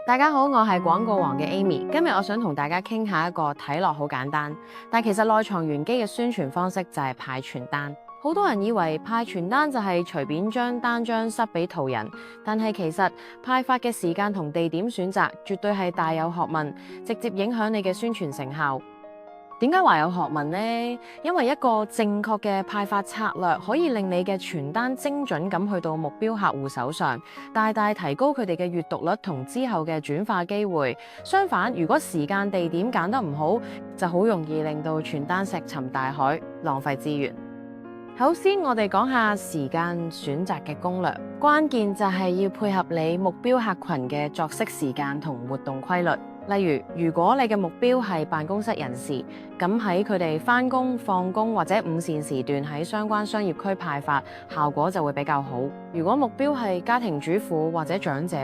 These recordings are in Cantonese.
大家好，我係廣告王嘅 Amy。今日我想同大家傾下一個睇落好簡單，但其實內藏玄機嘅宣傳方式就係派傳單。好多人以為派傳單就係隨便將單張塞俾途人，但係其實派發嘅時間同地點選擇絕對係大有學問，直接影響你嘅宣傳成效。點解話有學問呢？因為一個正確嘅派發策略可以令你嘅傳單精準咁去到目標客戶手上，大大提高佢哋嘅閱讀率同之後嘅轉化機會。相反，如果時間地點揀得唔好，就好容易令到傳單石沉大海，浪費資源。首先，我哋講下時間選擇嘅攻略，關鍵就係要配合你目標客群嘅作息時間同活動規律。例如，如果你嘅目標係辦公室人士，咁喺佢哋返工、放工或者午膳時段喺相關商業區派發，效果就會比較好。如果目標係家庭主婦或者長者，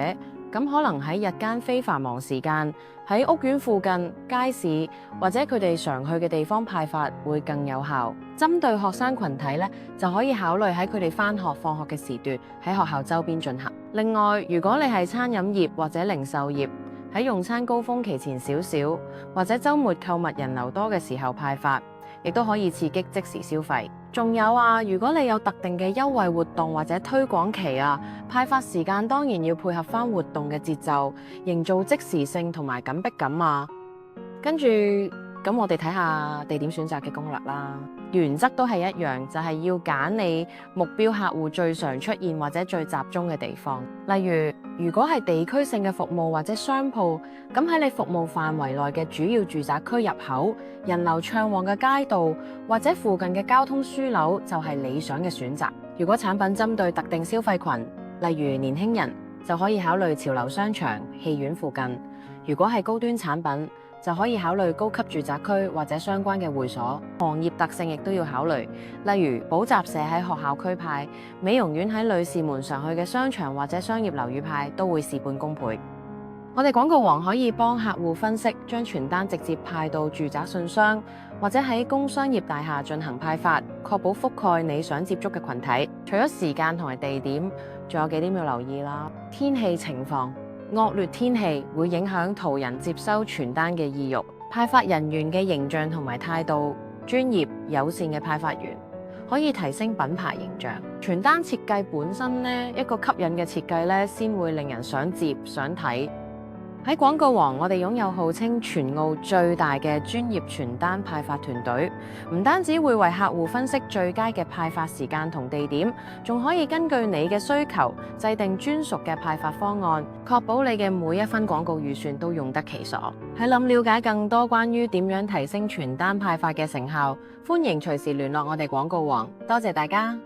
咁可能喺日間非繁忙時間，喺屋苑附近、街市或者佢哋常去嘅地方派發會更有效。針對學生群體咧，就可以考慮喺佢哋返學、放學嘅時段喺學校周邊進行。另外，如果你係餐飲業或者零售業，喺用餐高峰期前少少，或者週末購物人流多嘅時候派發，亦都可以刺激即時消費。仲有啊，如果你有特定嘅優惠活動或者推廣期啊，派發時間當然要配合返活動嘅節奏，營造即時性同埋緊迫感啊。跟住咁，我哋睇下地點選擇嘅攻略啦。原則都係一樣，就係要揀你目標客戶最常出現或者最集中嘅地方。例如，如果係地區性嘅服務或者商鋪，咁喺你服務範圍內嘅主要住宅區入口、人流暢旺嘅街道或者附近嘅交通樞紐就係理想嘅選擇。如果產品針對特定消費群，例如年輕人，就可以考慮潮流商場、戲院附近。如果係高端產品，就可以考慮高級住宅區或者相關嘅會所。行業特性亦都要考慮，例如補習社喺學校區派，美容院喺女士們常去嘅商場或者商業樓宇派，都會事半功倍。我哋廣告王可以幫客戶分析，將傳單直接派到住宅信箱，或者喺工商業大廈進行派發，確保覆蓋你想接觸嘅群體。除咗時間同埋地點，仲有幾點要留意啦。天氣情況。惡劣天氣會影響途人接收傳單嘅意欲，派發人員嘅形象同埋態度專業友善嘅派發員可以提升品牌形象。傳單設計本身呢，一個吸引嘅設計呢，先會令人想接想睇。喺廣告王，我哋擁有號稱全澳最大嘅專業傳單派發團隊，唔單止會為客戶分析最佳嘅派發時間同地點，仲可以根據你嘅需求制定專屬嘅派發方案，確保你嘅每一分廣告預算都用得其所。喺諗了解更多關於點樣提升傳單派發嘅成效，歡迎隨時聯絡我哋廣告王。多謝大家。